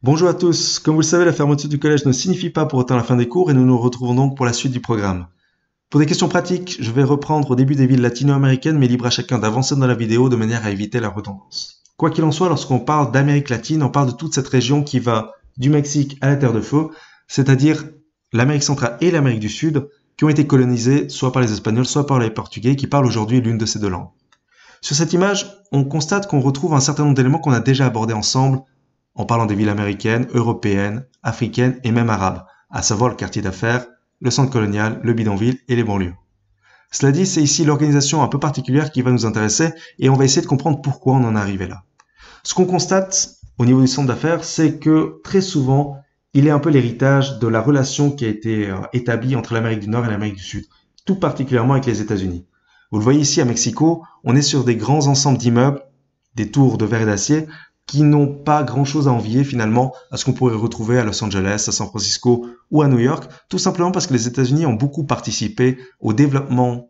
Bonjour à tous, comme vous le savez, la fermeture du collège ne signifie pas pour autant la fin des cours et nous nous retrouvons donc pour la suite du programme. Pour des questions pratiques, je vais reprendre au début des villes latino-américaines, mais libre à chacun d'avancer dans la vidéo de manière à éviter la redondance. Quoi qu'il en soit, lorsqu'on parle d'Amérique latine, on parle de toute cette région qui va du Mexique à la Terre de Feu, c'est-à-dire l'Amérique centrale et l'Amérique du Sud, qui ont été colonisées soit par les Espagnols, soit par les Portugais, qui parlent aujourd'hui l'une de ces deux langues. Sur cette image, on constate qu'on retrouve un certain nombre d'éléments qu'on a déjà abordés ensemble en parlant des villes américaines, européennes, africaines et même arabes, à savoir le quartier d'affaires, le centre colonial, le bidonville et les banlieues. Cela dit, c'est ici l'organisation un peu particulière qui va nous intéresser et on va essayer de comprendre pourquoi on en est arrivé là. Ce qu'on constate au niveau du centre d'affaires, c'est que très souvent, il est un peu l'héritage de la relation qui a été établie entre l'Amérique du Nord et l'Amérique du Sud, tout particulièrement avec les États-Unis. Vous le voyez ici à Mexico, on est sur des grands ensembles d'immeubles, des tours de verre et d'acier, qui n'ont pas grand-chose à envier finalement à ce qu'on pourrait retrouver à Los Angeles, à San Francisco ou à New York, tout simplement parce que les États-Unis ont beaucoup participé au développement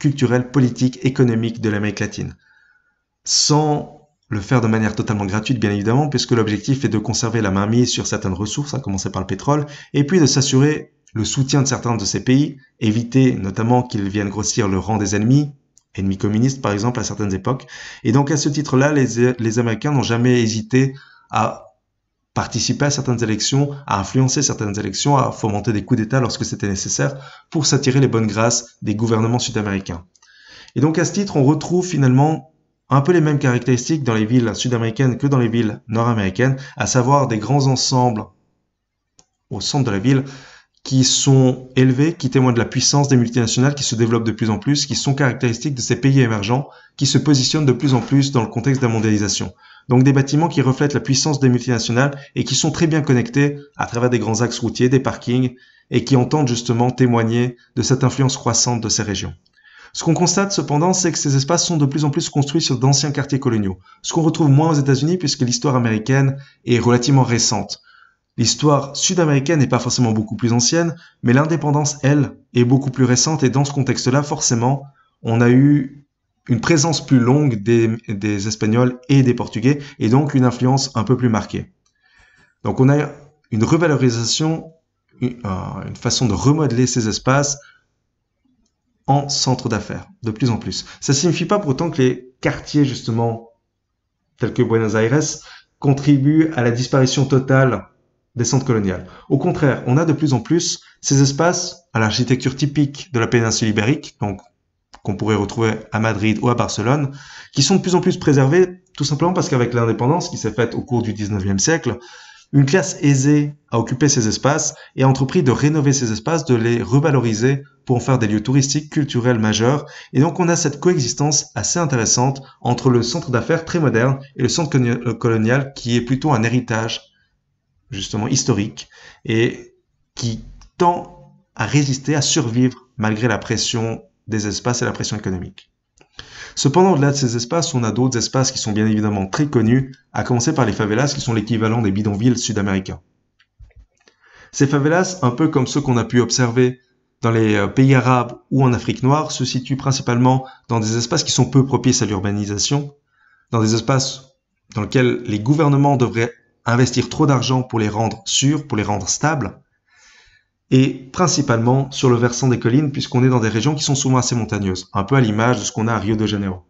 culturel, politique, économique de l'Amérique latine. Sans le faire de manière totalement gratuite, bien évidemment, puisque l'objectif est de conserver la mainmise sur certaines ressources, à commencer par le pétrole, et puis de s'assurer le soutien de certains de ces pays, éviter notamment qu'ils viennent grossir le rang des ennemis communistes par exemple à certaines époques. Et donc à ce titre-là, les Américains n'ont jamais hésité à participer à certaines élections, à influencer certaines élections, à fomenter des coups d'État lorsque c'était nécessaire pour s'attirer les bonnes grâces des gouvernements sud-américains. Et donc à ce titre, on retrouve finalement un peu les mêmes caractéristiques dans les villes sud-américaines que dans les villes nord-américaines, à savoir des grands ensembles au centre de la ville qui sont élevés, qui témoignent de la puissance des multinationales qui se développent de plus en plus, qui sont caractéristiques de ces pays émergents, qui se positionnent de plus en plus dans le contexte de la mondialisation. Donc des bâtiments qui reflètent la puissance des multinationales et qui sont très bien connectés à travers des grands axes routiers, des parkings, et qui entendent justement témoigner de cette influence croissante de ces régions. Ce qu'on constate cependant, c'est que ces espaces sont de plus en plus construits sur d'anciens quartiers coloniaux, ce qu'on retrouve moins aux États-Unis puisque l'histoire américaine est relativement récente. L'histoire sud-américaine n'est pas forcément beaucoup plus ancienne, mais l'indépendance, elle, est beaucoup plus récente et dans ce contexte-là, forcément, on a eu une présence plus longue des Espagnols et des Portugais et donc une influence un peu plus marquée. Donc on a une revalorisation, une façon de remodeler ces espaces en centre d'affaires, de plus en plus. Ça ne signifie pas pour autant que les quartiers, justement, tels que Buenos Aires, contribuent à la disparition totale des centres coloniales. Au contraire, on a de plus en plus ces espaces à l'architecture typique de la péninsule ibérique, donc qu'on pourrait retrouver à Madrid ou à Barcelone, qui sont de plus en plus préservés, tout simplement parce qu'avec l'indépendance qui s'est faite au cours du 19e siècle, une classe aisée a occupé ces espaces et a entrepris de rénover ces espaces, de les revaloriser pour en faire des lieux touristiques, culturels majeurs. Et donc on a cette coexistence assez intéressante entre le centre d'affaires très moderne et le centre colonial qui est plutôt un héritage justement historique et qui tend à résister, à survivre malgré la pression des espaces et la pression économique. Cependant, au-delà de ces espaces, on a d'autres espaces qui sont bien évidemment très connus, à commencer par les favelas qui sont l'équivalent des bidonvilles sud-américains. Ces favelas, un peu comme ceux qu'on a pu observer dans les pays arabes ou en Afrique noire, se situent principalement dans des espaces qui sont peu propices à l'urbanisation, dans des espaces dans lesquels les gouvernements devraient investir trop d'argent pour les rendre sûrs, pour les rendre stables, et principalement sur le versant des collines, puisqu'on est dans des régions qui sont souvent assez montagneuses, un peu à l'image de ce qu'on a à Rio de Janeiro.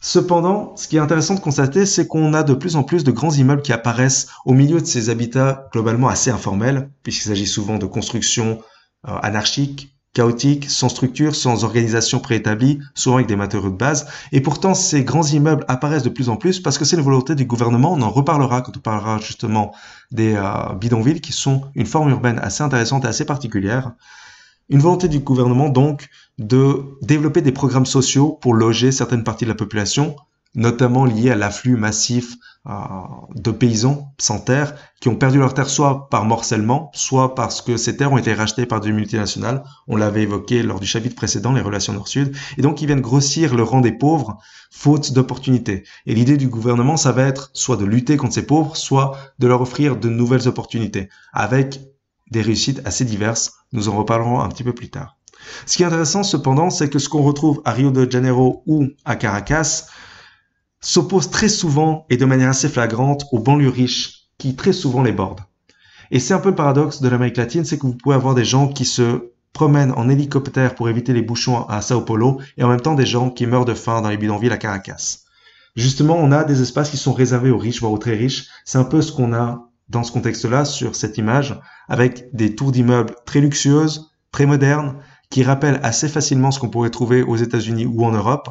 Cependant, ce qui est intéressant de constater, c'est qu'on a de plus en plus de grands immeubles qui apparaissent au milieu de ces habitats globalement assez informels, puisqu'il s'agit souvent de constructions anarchiques, chaotiques, sans structure, sans organisation préétablie, souvent avec des matériaux de base. Et pourtant, ces grands immeubles apparaissent de plus en plus parce que c'est une volonté du gouvernement. On en reparlera quand on parlera justement des bidonvilles qui sont une forme urbaine assez intéressante et assez particulière. Une volonté du gouvernement donc de développer des programmes sociaux pour loger certaines parties de la population, notamment liés à l'afflux massif de paysans sans terre qui ont perdu leurs terres soit par morcellement, soit parce que ces terres ont été rachetées par des multinationales. On l'avait évoqué lors du chapitre précédent, les relations nord-sud. Et donc, ils viennent grossir le rang des pauvres, faute d'opportunités. Et l'idée du gouvernement, ça va être soit de lutter contre ces pauvres, soit de leur offrir de nouvelles opportunités, avec des réussites assez diverses. Nous en reparlerons un petit peu plus tard. Ce qui est intéressant, cependant, c'est que ce qu'on retrouve à Rio de Janeiro ou à Caracas s'oppose très souvent et de manière assez flagrante aux banlieues riches qui très souvent les bordent. Et c'est un peu le paradoxe de l'Amérique latine, c'est que vous pouvez avoir des gens qui se promènent en hélicoptère pour éviter les bouchons à Sao Paulo, et en même temps des gens qui meurent de faim dans les bidonvilles à Caracas. Justement, on a des espaces qui sont réservés aux riches, voire aux très riches. C'est un peu ce qu'on a dans ce contexte-là, sur cette image, avec des tours d'immeubles très luxueuses, très modernes, qui rappellent assez facilement ce qu'on pourrait trouver aux États-Unis ou en Europe,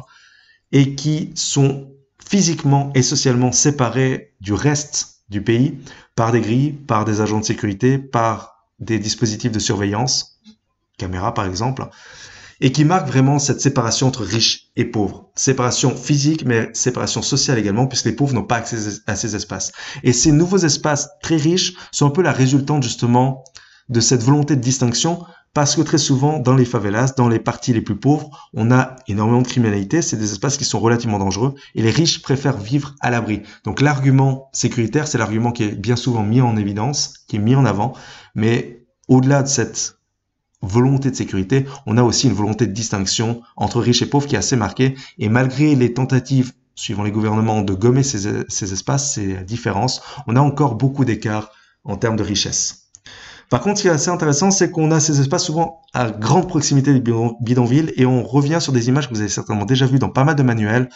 et qui sont physiquement et socialement séparés du reste du pays par des grilles, par des agents de sécurité, par des dispositifs de surveillance, caméras par exemple, et qui marquent vraiment cette séparation entre riches et pauvres. Séparation physique, mais séparation sociale également, puisque les pauvres n'ont pas accès à ces espaces. Et ces nouveaux espaces très riches sont un peu la résultante justement de cette volonté de distinction, parce que très souvent, dans les favelas, dans les parties les plus pauvres, on a énormément de criminalité, c'est des espaces qui sont relativement dangereux, et les riches préfèrent vivre à l'abri. Donc l'argument sécuritaire, c'est l'argument qui est bien souvent mis en évidence, qui est mis en avant, mais au-delà de cette volonté de sécurité, on a aussi une volonté de distinction entre riches et pauvres qui est assez marquée, et malgré les tentatives, suivant les gouvernements, de gommer ces espaces, ces différences, on a encore beaucoup d'écarts en termes de richesse. Par contre, ce qui est assez intéressant, c'est qu'on a ces espaces souvent à grande proximité des bidonvilles, et on revient sur des images que vous avez certainement déjà vues dans pas mal de manuels.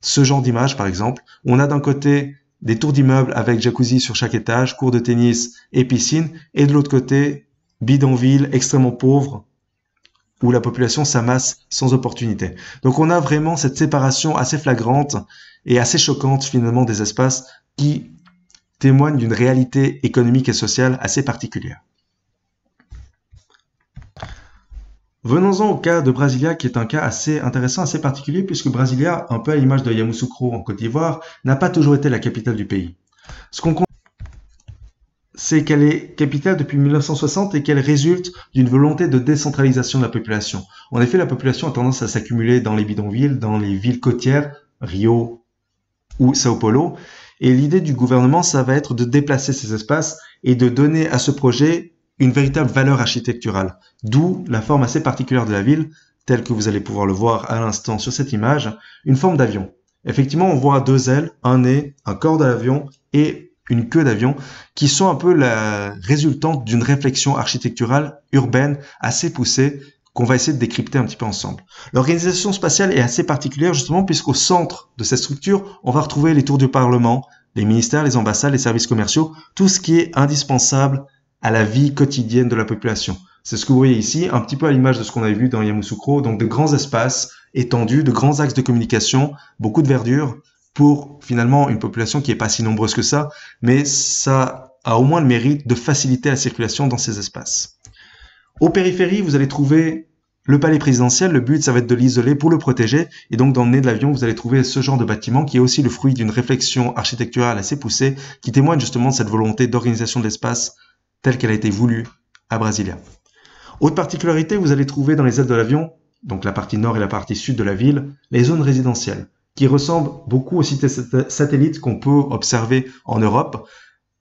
Ce genre d'image, par exemple, où on a d'un côté des tours d'immeubles avec jacuzzi sur chaque étage, cours de tennis et piscine, et de l'autre côté, bidonvilles extrêmement pauvres, où la population s'amasse sans opportunité. Donc on a vraiment cette séparation assez flagrante et assez choquante finalement des espaces qui témoignent d'une réalité économique et sociale assez particulière. Venons-en au cas de Brasilia, qui est un cas assez intéressant, assez particulier, puisque Brasilia, un peu à l'image de Yamoussoukro en Côte d'Ivoire, n'a pas toujours été la capitale du pays. Ce qu'on compte, c'est qu'elle est capitale depuis 1960 et qu'elle résulte d'une volonté de décentralisation de la population. En effet, la population a tendance à s'accumuler dans les bidonvilles, dans les villes côtières, Rio ou Sao Paulo, et l'idée du gouvernement, ça va être de déplacer ces espaces et de donner à ce projet une véritable valeur architecturale. D'où la forme assez particulière de la ville, telle que vous allez pouvoir le voir à l'instant sur cette image, une forme d'avion. Effectivement, on voit deux ailes, un nez, un corps de l'avion et une queue d'avion qui sont un peu la résultante d'une réflexion architecturale urbaine assez poussée qu'on va essayer de décrypter un petit peu ensemble. L'organisation spatiale est assez particulière justement puisqu'au centre de cette structure, on va retrouver les tours du Parlement, les ministères, les ambassades, les services commerciaux, tout ce qui est indispensable à la vie quotidienne de la population. C'est ce que vous voyez ici, un petit peu à l'image de ce qu'on avait vu dans Yamoussoukro, donc de grands espaces étendus, de grands axes de communication, beaucoup de verdure pour finalement une population qui n'est pas si nombreuse que ça, mais ça a au moins le mérite de faciliter la circulation dans ces espaces. Aux périphéries, vous allez trouver le palais présidentiel. Le but, ça va être de l'isoler pour le protéger. Et donc, dans le nez de l'avion, vous allez trouver ce genre de bâtiment qui est aussi le fruit d'une réflexion architecturale assez poussée qui témoigne justement de cette volonté d'organisation de l'espace telle qu'elle a été voulue à Brasilia. Autre particularité, vous allez trouver dans les ailes de l'avion, donc la partie nord et la partie sud de la ville, les zones résidentielles, qui ressemblent beaucoup aux cités satellites qu'on peut observer en Europe,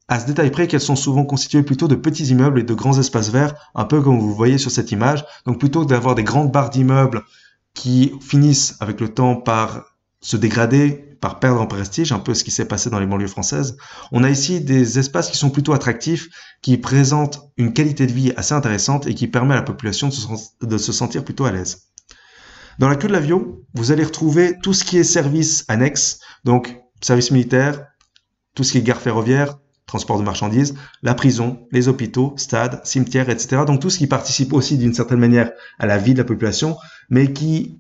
à ce détail près qu'elles sont souvent constituées plutôt de petits immeubles et de grands espaces verts, un peu comme vous voyez sur cette image. Donc plutôt que d'avoir des grandes barres d'immeubles qui finissent avec le temps par se dégrader, par perdre en prestige, un peu ce qui s'est passé dans les banlieues françaises, on a ici des espaces qui sont plutôt attractifs, qui présentent une qualité de vie assez intéressante et qui permet à la population de se sentir plutôt à l'aise. Dans la queue de l'avion, vous allez retrouver tout ce qui est services annexes, donc services militaires, tout ce qui est gare ferroviaire, transport de marchandises, la prison, les hôpitaux, stades, cimetières, etc. Donc tout ce qui participe aussi d'une certaine manière à la vie de la population, mais qui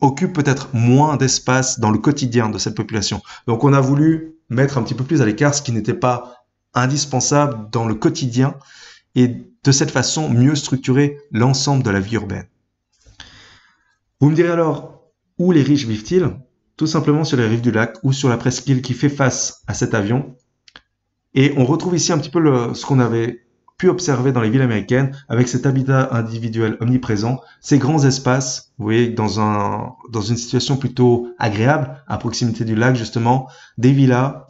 occupe peut-être moins d'espace dans le quotidien de cette population. Donc on a voulu mettre un petit peu plus à l'écart ce qui n'était pas indispensable dans le quotidien et de cette façon mieux structurer l'ensemble de la vie urbaine. Vous me direz alors, où les riches vivent-ils? Tout simplement sur les rives du lac ou sur la presqu'île qui fait face à cet avion. Et on retrouve ici un petit peu ce qu'on avait pu observer dans les villes américaines avec cet habitat individuel omniprésent, ces grands espaces, vous voyez, dans une situation plutôt agréable, à proximité du lac justement, des villas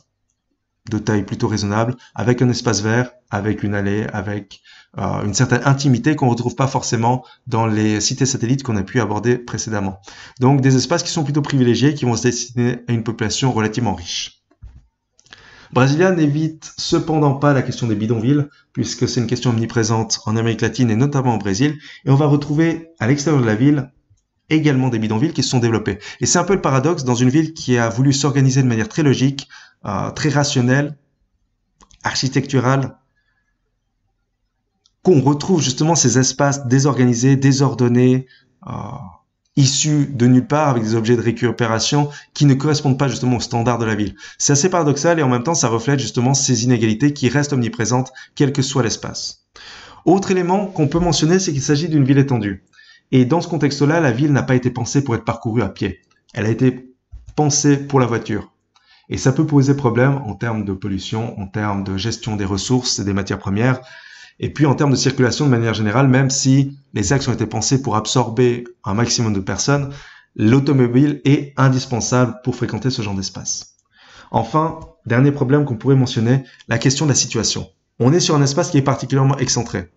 de taille plutôt raisonnable, avec un espace vert, avec une allée, avec une certaine intimité qu'on ne retrouve pas forcément dans les cités satellites qu'on a pu aborder précédemment. Donc des espaces qui sont plutôt privilégiés, qui vont se destiner à une population relativement riche. Brasilia n'évite cependant pas la question des bidonvilles, puisque c'est une question omniprésente en Amérique latine et notamment au Brésil, et on va retrouver à l'extérieur de la ville également des bidonvilles qui se sont développés. Et c'est un peu le paradoxe dans une ville qui a voulu s'organiser de manière très logique, très rationnelle, architecturale, qu'on retrouve justement ces espaces désorganisés, désordonnés, issus de nulle part avec des objets de récupération qui ne correspondent pas justement aux standards de la ville. C'est assez paradoxal et en même temps ça reflète justement ces inégalités qui restent omniprésentes quel que soit l'espace. Autre élément qu'on peut mentionner, c'est qu'il s'agit d'une ville étendue. Et dans ce contexte-là, la ville n'a pas été pensée pour être parcourue à pied. Elle a été pensée pour la voiture. Et ça peut poser problème en termes de pollution, en termes de gestion des ressources et des matières premières, et puis en termes de circulation de manière générale, même si les axes ont été pensés pour absorber un maximum de personnes, l'automobile est indispensable pour fréquenter ce genre d'espace. Enfin, dernier problème qu'on pourrait mentionner, la question de la situation. On est sur un espace qui est particulièrement excentré,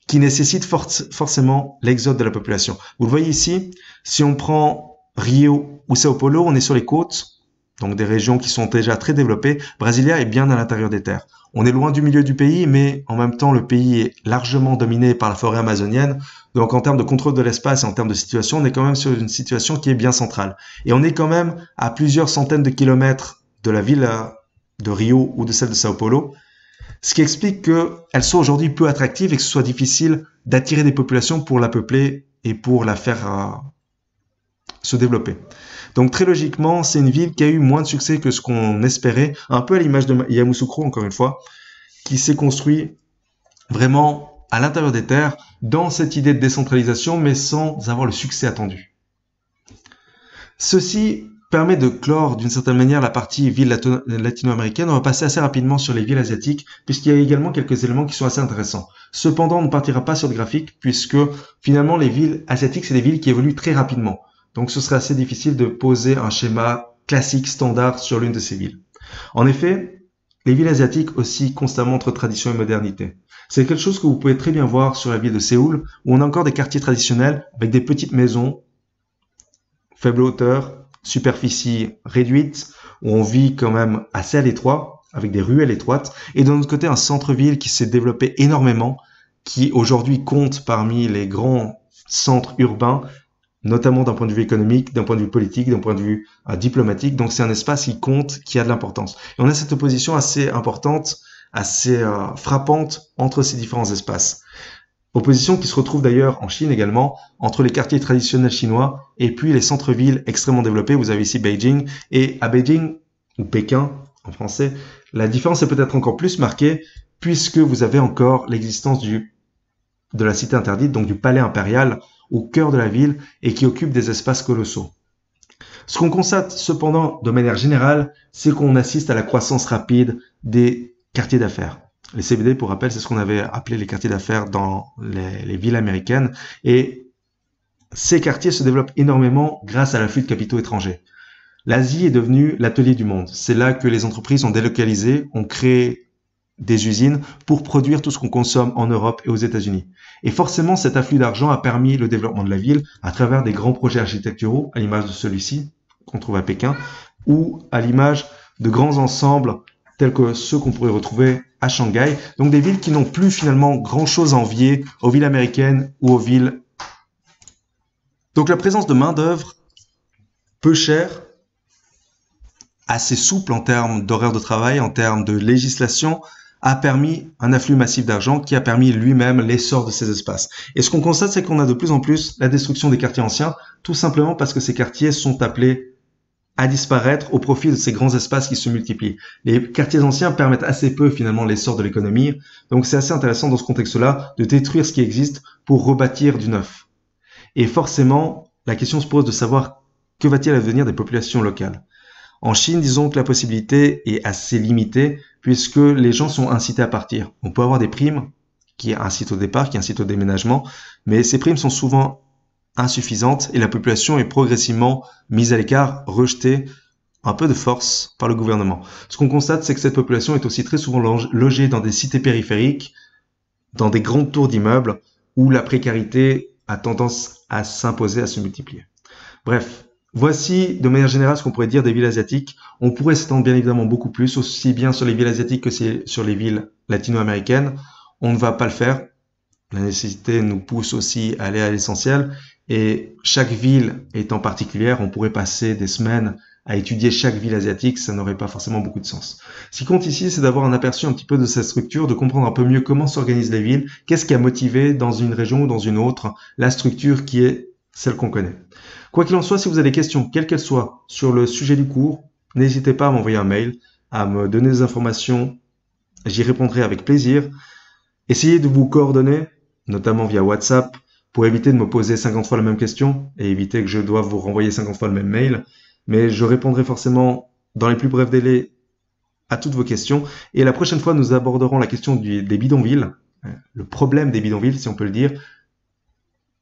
qui nécessite forcément l'exode de la population. Vous le voyez ici, si on prend Rio ou Sao Paulo, on est sur les côtes, donc des régions qui sont déjà très développées. Brasilia est bien à l'intérieur des terres. On est loin du milieu du pays, mais en même temps, le pays est largement dominé par la forêt amazonienne. Donc en termes de contrôle de l'espace et en termes de situation, on est quand même sur une situation qui est bien centrale. Et on est quand même à plusieurs centaines de kilomètres de la ville de Rio ou de celle de Sao Paulo, ce qui explique qu'elles sont aujourd'hui peu attractives et que ce soit difficile d'attirer des populations pour la peupler et pour la faire se développer. Donc très logiquement, c'est une ville qui a eu moins de succès que ce qu'on espérait, un peu à l'image de Yamoussoukro, encore une fois, qui s'est construit vraiment à l'intérieur des terres, dans cette idée de décentralisation, mais sans avoir le succès attendu. Ceci permet de clore d'une certaine manière la partie ville latino-américaine. On va passer assez rapidement sur les villes asiatiques, puisqu'il y a également quelques éléments qui sont assez intéressants. Cependant, on ne partira pas sur le graphique, puisque finalement les villes asiatiques, c'est des villes qui évoluent très rapidement. Donc ce serait assez difficile de poser un schéma classique, standard sur l'une de ces villes. En effet, les villes asiatiques oscillent constamment entre tradition et modernité. C'est quelque chose que vous pouvez très bien voir sur la ville de Séoul, où on a encore des quartiers traditionnels avec des petites maisons, faible hauteur, superficie réduite, où on vit quand même assez à l'étroit, avec des ruelles étroites, et d'un autre côté un centre-ville qui s'est développé énormément, qui aujourd'hui compte parmi les grands centres urbains, notamment d'un point de vue économique, d'un point de vue politique, d'un point de vue diplomatique. Donc c'est un espace qui compte, qui a de l'importance. Et on a cette opposition assez importante, assez frappante entre ces différents espaces. Opposition qui se retrouve d'ailleurs en Chine également, entre les quartiers traditionnels chinois et puis les centres-villes extrêmement développés. Vous avez ici Beijing, et à Beijing, ou Pékin en français, la différence est peut-être encore plus marquée, puisque vous avez encore l'existence de la cité interdite, donc du palais impérial, au cœur de la ville et qui occupe des espaces colossaux. Ce qu'on constate cependant de manière générale, c'est qu'on assiste à la croissance rapide des quartiers d'affaires. Les CBD, pour rappel, c'est ce qu'on avait appelé les quartiers d'affaires dans les villes américaines, et ces quartiers se développent énormément grâce à l'afflux de capitaux étrangers. L'Asie est devenue l'atelier du monde. C'est là que les entreprises ont délocalisé, ont créé des usines pour produire tout ce qu'on consomme en Europe et aux États-Unis. Et forcément, cet afflux d'argent a permis le développement de la ville à travers des grands projets architecturaux, à l'image de celui-ci, qu'on trouve à Pékin, ou à l'image de grands ensembles tels que ceux qu'on pourrait retrouver à Shanghai. Donc des villes qui n'ont plus finalement grand-chose à envier aux villes américaines ou aux villes. Donc la présence de main-d'œuvre peu chère, assez souple en termes d'horaire de travail, en termes de législation, a permis un afflux massif d'argent qui a permis lui-même l'essor de ces espaces. Et ce qu'on constate, c'est qu'on a de plus en plus la destruction des quartiers anciens, tout simplement parce que ces quartiers sont appelés à disparaître au profit de ces grands espaces qui se multiplient. Les quartiers anciens permettent assez peu finalement l'essor de l'économie, donc c'est assez intéressant dans ce contexte-là de détruire ce qui existe pour rebâtir du neuf. Et forcément, la question se pose de savoir que va-t-il advenir des populations locales. En Chine, disons que la possibilité est assez limitée puisque les gens sont incités à partir. On peut avoir des primes qui incitent au départ, qui incitent au déménagement, mais ces primes sont souvent insuffisantes et la population est progressivement mise à l'écart, rejetée un peu de force par le gouvernement. Ce qu'on constate, c'est que cette population est aussi très souvent logée dans des cités périphériques, dans des grandes tours d'immeubles où la précarité a tendance à s'imposer, à se multiplier. Bref, Voici de manière générale ce qu'on pourrait dire des villes asiatiques. On pourrait s'étendre bien évidemment beaucoup plus, aussi bien sur les villes asiatiques que sur les villes latino-américaines. On ne va pas le faire. La nécessité nous pousse aussi à aller à l'essentiel. Et chaque ville étant particulière, on pourrait passer des semaines à étudier chaque ville asiatique, ça n'aurait pas forcément beaucoup de sens. Ce qui compte ici, c'est d'avoir un aperçu un petit peu de cette structure, de comprendre un peu mieux comment s'organisent les villes, qu'est-ce qui a motivé dans une région ou dans une autre la structure qui est celle qu'on connaît. Quoi qu'il en soit, si vous avez des questions, quelles qu'elles soient, sur le sujet du cours, n'hésitez pas à m'envoyer un mail, à me donner des informations, j'y répondrai avec plaisir. Essayez de vous coordonner, notamment via WhatsApp, pour éviter de me poser 50 fois la même question et éviter que je doive vous renvoyer 50 fois le même mail. Mais je répondrai forcément dans les plus brefs délais à toutes vos questions. Et la prochaine fois, nous aborderons la question des bidonvilles, le problème des bidonvilles, si on peut le dire,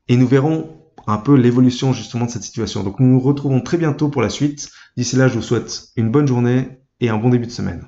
et nous verrons un peu l'évolution justement de cette situation. Donc nous nous retrouvons très bientôt pour la suite. D'ici là, je vous souhaite une bonne journée et un bon début de semaine.